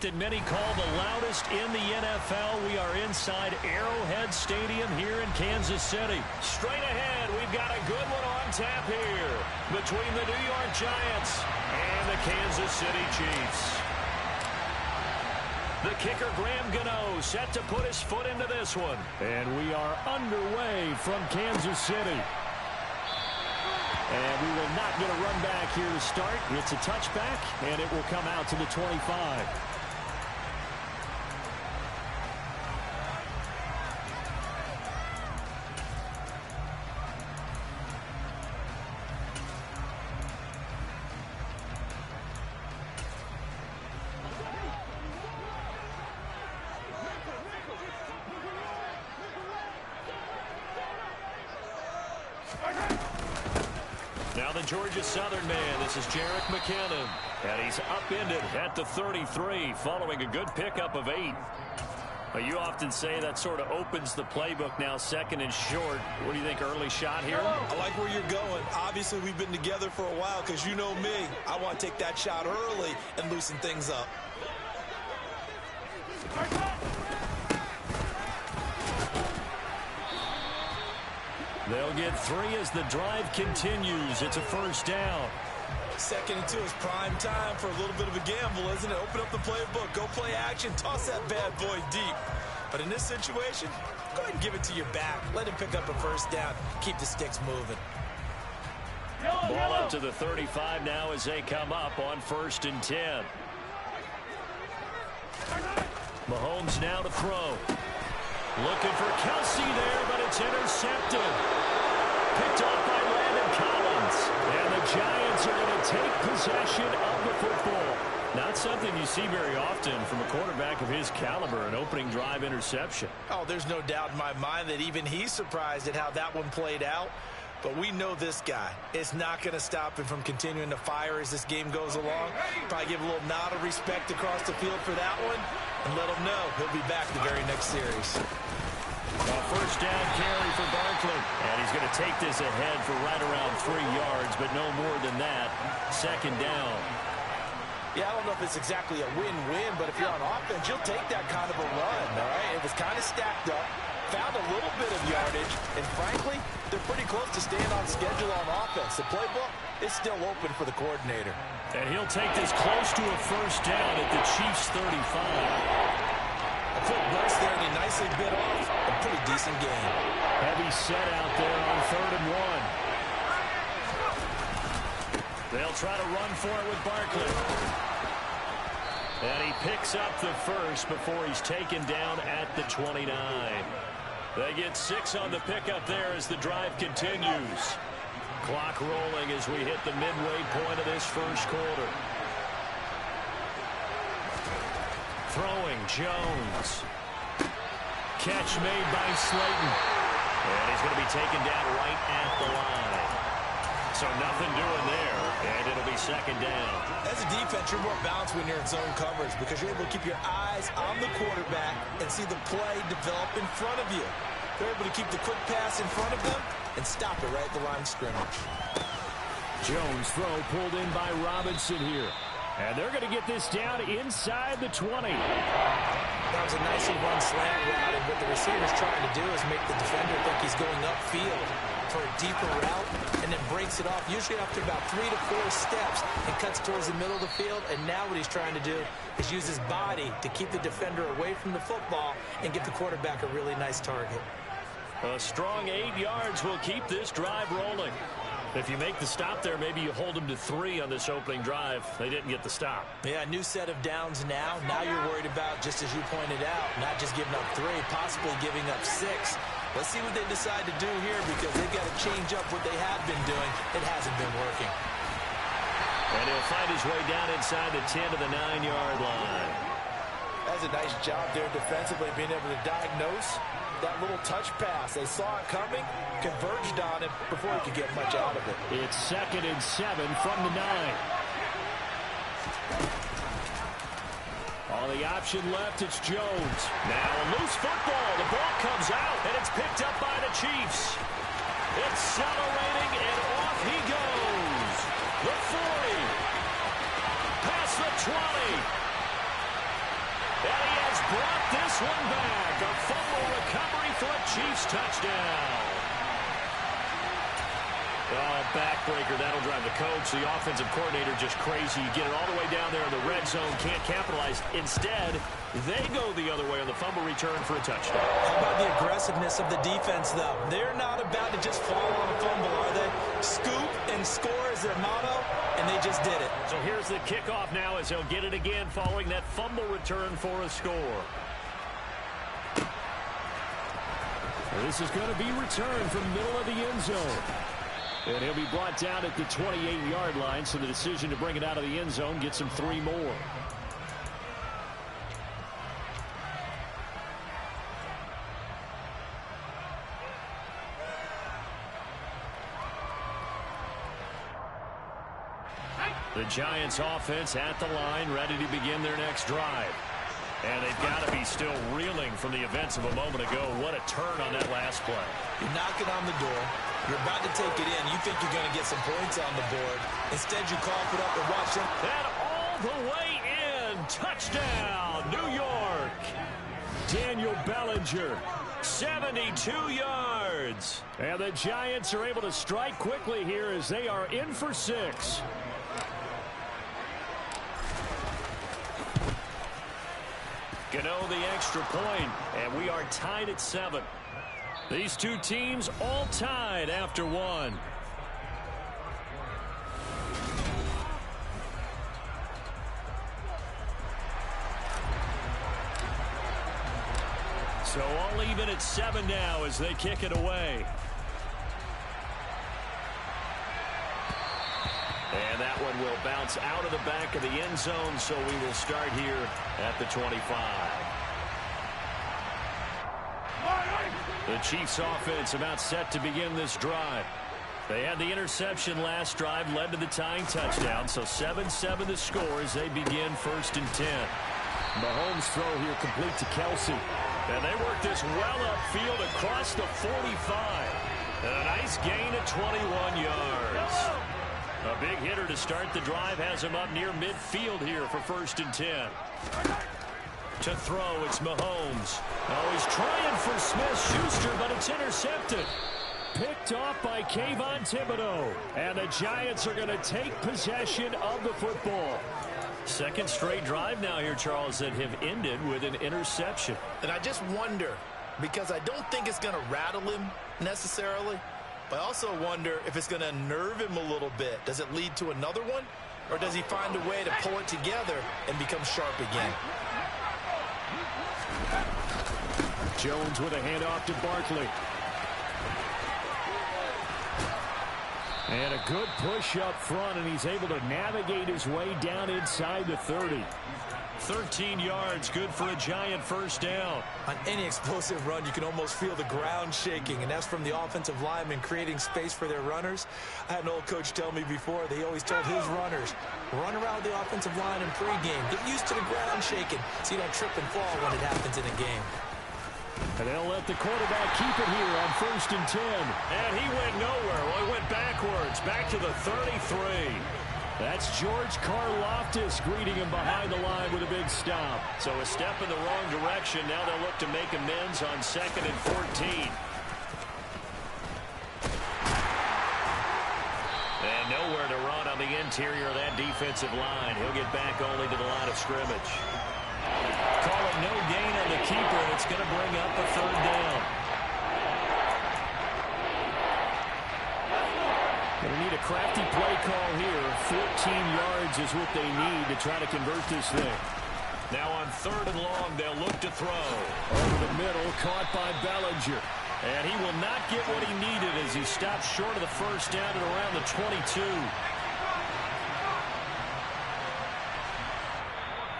That many call the loudest in the NFL. We are inside Arrowhead Stadium here in Kansas City. Straight ahead, we've got a good one on tap here between the New York Giants and the Kansas City Chiefs. The kicker, Graham Gano, set to put his foot into this one. And we are underway from Kansas City. And we will not get a run back here to start. It's a touchback, and it will come out to the 25. Now the Georgia Southern man, this is Jerick McKinnon. And he's upended at the 33 following a good pickup of 8. Now, you often say that sort of opens the playbook now, second and short. What do you think, early shot here? I like where you're going. Obviously, we've been together for a while because you know me. I want to take that shot early and loosen things up. They'll get 3 as the drive continues. It's a first down. 2nd and 2 is prime time for a little bit of a gamble, isn't it? Open up the playbook, go play action, toss that bad boy deep. But in this situation, go ahead and give it to your back. Let him pick up a first down. Keep the sticks moving. Ball up to the 35 now as they come up on 1st and 10. Mahomes now to throw. Looking for Kelsey there, but it's intercepted. Picked off by Landon Collins. And the Giants are going to take possession of the football. Not something you see very often from a quarterback of his caliber, an opening drive interception. Oh, there's no doubt in my mind that even he's surprised at how that one played out. But we know this guy is not going to stop him from continuing to fire as this game goes along. Probably give a little nod of respect across the field for that one and let him know he'll be back the very next series. A first down carry for Barkley. And he's going to take this ahead for right around 3 yards, but no more than that. 2nd down. Yeah, I don't know if it's exactly a win-win, but if you're on offense, you'll take that kind of a run, all right? It was kind of stacked up. Found a little bit of yardage, and frankly, they're pretty close to staying on schedule on offense. The playbook is still open for the coordinator. And he'll take this close to a first down at the Chiefs' 35. A quick burst there, and he nicely bit off a pretty decent game. Heavy set out there on 3rd and 1. They'll try to run for it with Barkley. And he picks up the first before he's taken down at the 29. They get 6 on the pickup there as the drive continues. Clock rolling as we hit the midway point of this first quarter. Throwing Jones. Catch made by Slayton. And he's going to be taken down right at the line. So nothing doing there, and it'll be 2nd down. As a defense, you're more balanced when you're in zone coverage because you're able to keep your eyes on the quarterback and see the play develop in front of you. They're able to keep the quick pass in front of them and stop it right at the line of scrimmage. Jones throw pulled in by Robinson here. And they're going to get this down inside the 20. That was a nicely run slant route, and what the receiver's trying to do is make the defender think he's going upfield for a deeper route and then breaks it off, usually after about 3 to 4 steps, and cuts towards the middle of the field. And now what he's trying to do is use his body to keep the defender away from the football and give the quarterback a really nice target. A strong 8 yards will keep this drive rolling. If you make the stop there, maybe you hold them to 3 on this opening drive. They didn't get the stop. Yeah, new set of downs now. Now you're worried about, just as you pointed out, not just giving up 3, possibly giving up 6. Let's see what they decide to do here because they've got to change up what they have been doing. It hasn't been working. And he'll find his way down inside the 10 to the 9-yard line. That's a nice job there defensively, being able to diagnose that little touch pass. They saw it coming, converged on it before he could get much out of it. It's 2nd and 7 from the 9. On the option left, it's Jones. Now a loose football. The ball comes out, and it's picked up by the Chiefs. Accelerating, and off he goes. The 40. Past the 20. brought this one back. A fumble recovery for a Chiefs touchdown. Oh, backbreaker. That'll drive the coach, the offensive coordinator, just crazy. You get it all the way down there in the red zone, can't capitalize. Instead, they go the other way on the fumble return for a touchdown. How about the aggressiveness of the defense, though? They're not about to just fall on a fumble, are they? Scoop and score is their motto, and they just did it. So here's the kickoff now as they'll get it again following that fumble return for a score. This is going to be returned from the middle of the end zone. And he'll be brought down at the 28-yard line, so the decision to bring it out of the end zone gets him 3 more. The Giants offense at the line, ready to begin their next drive. And they've got to be still reeling from the events of a moment ago. What a turn on that last play. You're knocking on the door. You're about to take it in. You think you're going to get some points on the board. Instead, you cough it up and watch them. And all the way in. Touchdown, New York. Daniel Bellinger, 72 yards. And the Giants are able to strike quickly here as they are in for 6. Gano the extra point, and we are tied at 7. These two teams all tied after 1. So all even at 7 now as they kick it away. And that one will bounce out of the back of the end zone, so we will start here at the 25. The Chiefs offense about set to begin this drive. They had the interception last drive, led to the tying touchdown, so 7-7 the score as they begin 1st and 10. Mahomes throw here complete to Kelsey. And they work this well upfield across the 45. And a nice gain of 21 yards. A big hitter to start the drive has him up near midfield here for 1st and 10. To throw, it's Mahomes. Oh, he's trying for Smith-Schuster, but it's intercepted. Picked off by Kayvon Thibodeau. And the Giants are going to take possession of the football. Second straight drive now here, Charles, that have ended with an interception. And I just wonder, because I don't think it's going to rattle him necessarily, but I also wonder if it's going to nerve him a little bit. Does it lead to another one? Or does he find a way to pull it together and become sharp again? Jones with a handoff to Barkley. And a good push up front, and he's able to navigate his way down inside the 30. 13 yards, good for a Giant first down. On any explosive run, you can almost feel the ground shaking, and that's from the offensive linemen creating space for their runners. I had an old coach tell me before, they always told his runners, run around the offensive line in pregame. Get used to the ground shaking so you don't trip and fall when it happens in a game. And they'll let the quarterback keep it here on 1st and 10. And he went nowhere. Well, he went backwards, back to the 33. That's George Karlaftis greeting him behind the line with a big stop. So a step in the wrong direction. Now they'll look to make amends on 2nd and 14. And nowhere to run on the interior of that defensive line. He'll get back only to the line of scrimmage. Call it no gain on the keeper, and it's going to bring up a 3rd down. Going to need a crafty play call here. 14 yards is what they need to try to convert this thing. Now on 3rd and long, they'll look to throw. Over the middle, caught by Bellinger. And he will not get what he needed as he stops short of the first down at around the 22.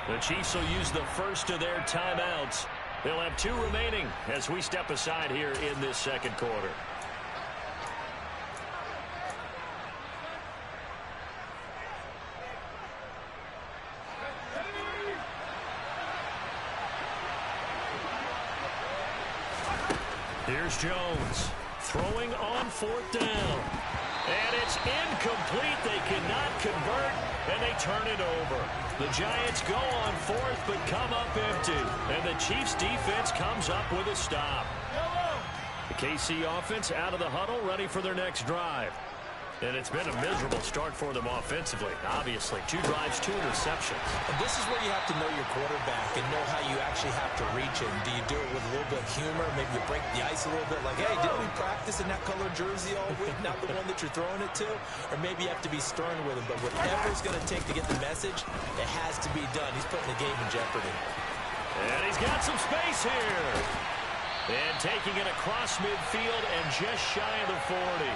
The Chiefs will use the first of their timeouts. They'll have 2 remaining as we step aside here in this 2nd quarter. Here's Jones throwing on 4th down. And it's incomplete. They cannot convert, and they turn it over. The Giants go on 4th, but come up empty. empty. And the Chiefs defense comes up with a stop. The KC offense out of the huddle, ready for their next drive. And it's been a miserable start for them offensively, obviously. 2 drives, 2 interceptions. And this is where you have to know your quarterback and know how you actually have to reach it. Do you do it with a little bit of humor? Maybe you break the ice a little bit, like, hey, didn't we practice in that color jersey all week, not the one that you're throwing it to? Or maybe you have to be stern with him. But whatever it's going to take to get the message, it has to be done. He's putting the game in jeopardy. And he's got some space here. And taking it across midfield and just shy of the 40.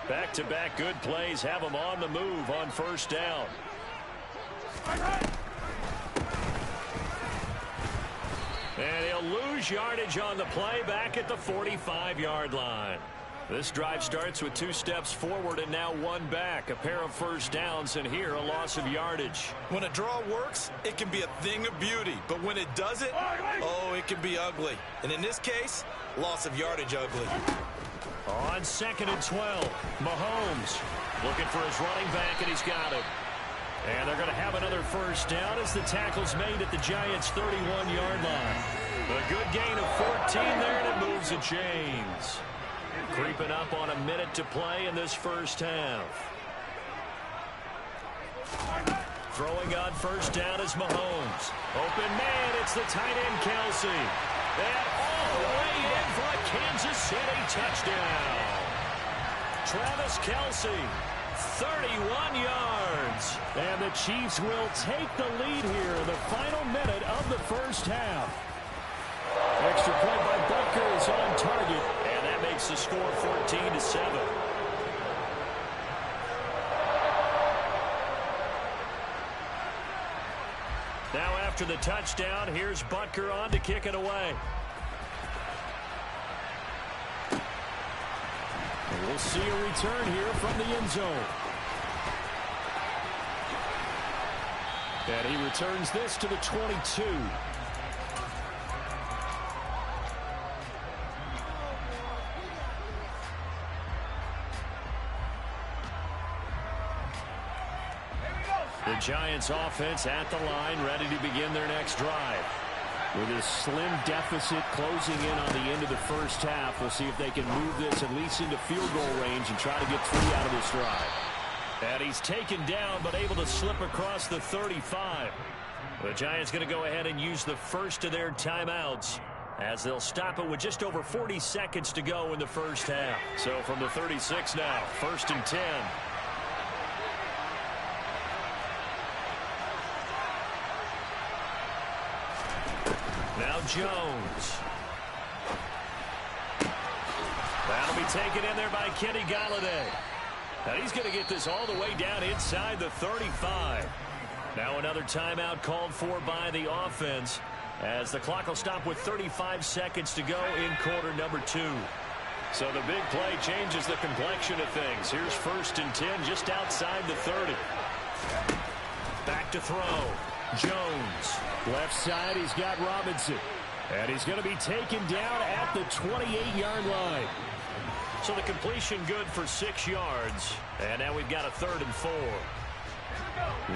Back-to-back good plays have him on the move on first down. And he'll lose yardage on the play back at the 45-yard line. This drive starts with 2 steps forward and now 1 back. A pair of first downs, and here a loss of yardage. When a draw works, it can be a thing of beauty. But when it doesn't, oh, it can be ugly. And in this case, loss of yardage ugly. On 2nd and 12, Mahomes looking for his running back, and he's got it. And they're going to have another first down as the tackle's made at the Giants' 31-yard line. A good gain of 14 there, and it moves the chains. Creeping up on a minute to play in this first half. Throwing on first down is Mahomes. Open man, it's the tight end Kelce. And all the way in for a Kansas City touchdown. Travis Kelce, 31 yards. And the Chiefs will take the lead here in the final minute of the first half. Extra point by Butker is on target, and that makes the score 14-7. Now after the touchdown, here's Butker on to kick it away. And we'll see a return here from the end zone. And he returns this to the 22. The Giants offense at the line, ready to begin their next drive. With a slim deficit closing in on the end of the first half, we'll see if they can move this at least into field goal range and try to get 3 out of this drive. And he's taken down, but able to slip across the 35. The Giants going to go ahead and use the first of their timeouts, as they'll stop it with just over 40 seconds to go in the first half. So from the 36 now, 1st and 10. Now Jones. That'll be taken in there by Kenny Golladay. And he's going to get this all the way down inside the 35. Now another timeout called for by the offense, as the clock will stop with 35 seconds to go in quarter number 2. So the big play changes the complexion of things. Here's 1st and 10 just outside the 30. Back to throw. Jones. Left side, he's got Robinson. And he's going to be taken down at the 28-yard line. So the completion good for 6 yards. And now we've got a 3rd and 4.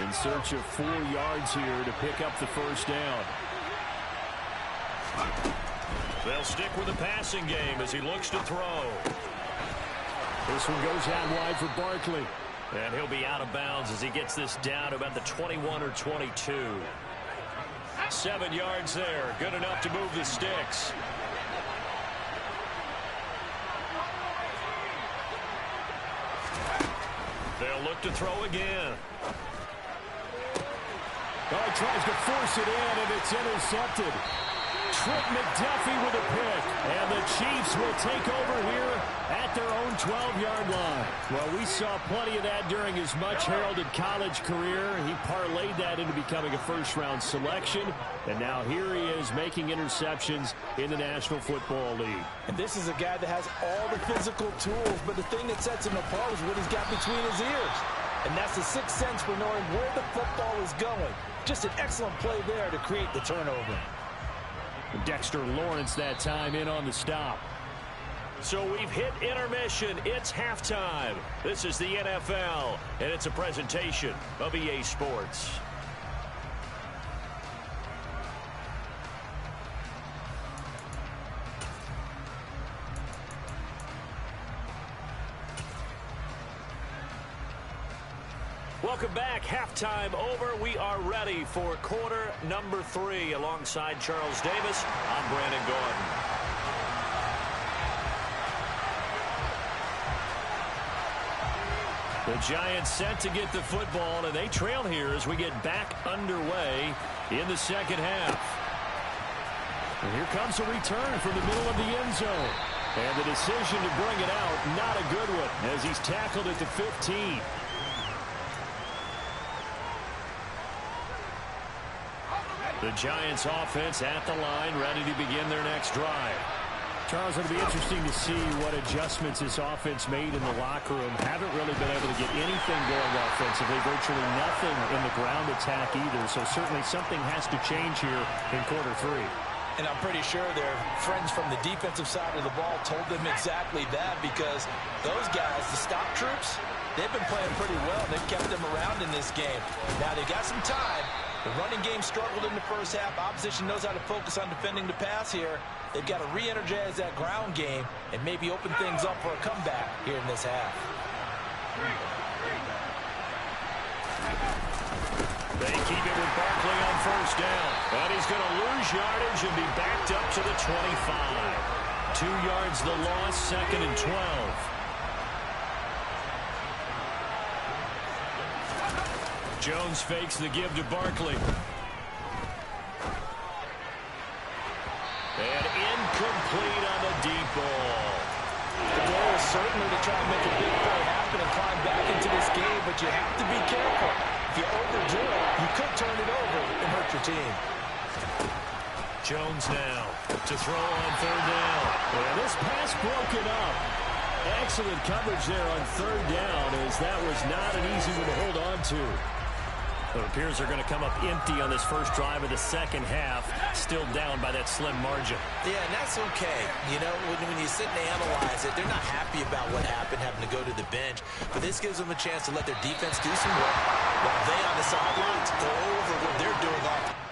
In search of 4 yards here to pick up the first down. They'll stick with the passing game as he looks to throw. This one goes out wide for Barkley. And he'll be out of bounds as he gets this down to about the 21 or 22. 7 yards there. Good enough to move the sticks. They'll look to throw again. Oh, he tries to force it in, and it's intercepted. Trent McDuffie with a pick. And the Chiefs will take over here at their own 12-yard line. Well, we saw plenty of that during his much-heralded college career. He parlayed that into becoming a first-round selection. And now here he is making interceptions in the National Football League. And this is a guy that has all the physical tools, but the thing that sets him apart is what he's got between his ears. And that's the sixth sense for knowing where the football is going. Just an excellent play there to create the turnover. Dexter Lawrence that time in on the stop. So we've hit intermission. It's halftime. This is the NFL, and it's a presentation of EA Sports. Welcome back. Halftime over. We are ready for quarter number 3. Alongside Charles Davis, I'm Brandon Gordon. The Giants set to get the football, and they trail here as we get back underway in the second half. And here comes a return from the middle of the end zone. And the decision to bring it out, not a good one, as he's tackled at the 15. The Giants offense at the line, ready to begin their next drive. Charles, it'll be interesting to see what adjustments this offense made in the locker room. Haven't really been able to get anything going offensively, virtually nothing in the ground attack either. So certainly something has to change here in quarter 3. And I'm pretty sure their friends from the defensive side of the ball told them exactly that, because those guys, the stop troops, they've been playing pretty well. They've kept them around in this game. Now they got some time. The running game struggled in the first half. Opposition knows how to focus on defending the pass here. They've got to re-energize that ground game and maybe open things up for a comeback here in this half. They keep it with Barkley on first down. And he's going to lose yardage and be backed up to the 25. 2 yards the loss, 2nd and 12. Jones fakes the give to Barkley. And incomplete on the deep ball. The goal is certainly to try and make a big play happen and climb back into this game, but you have to be careful. If you overdo it, you could turn it over and hurt your team. Jones now to throw on 3rd down. And this pass broken up. Excellent coverage there on 3rd down, as that was not an easy one to hold on to. It appears they're going to come up empty on this first drive of the second half, still down by that slim margin. Yeah, and that's okay. You know, when you sit and analyze it, they're not happy about what happened, having to go to the bench. But this gives them a chance to let their defense do some work while they on the sidelines go over what they're doing off.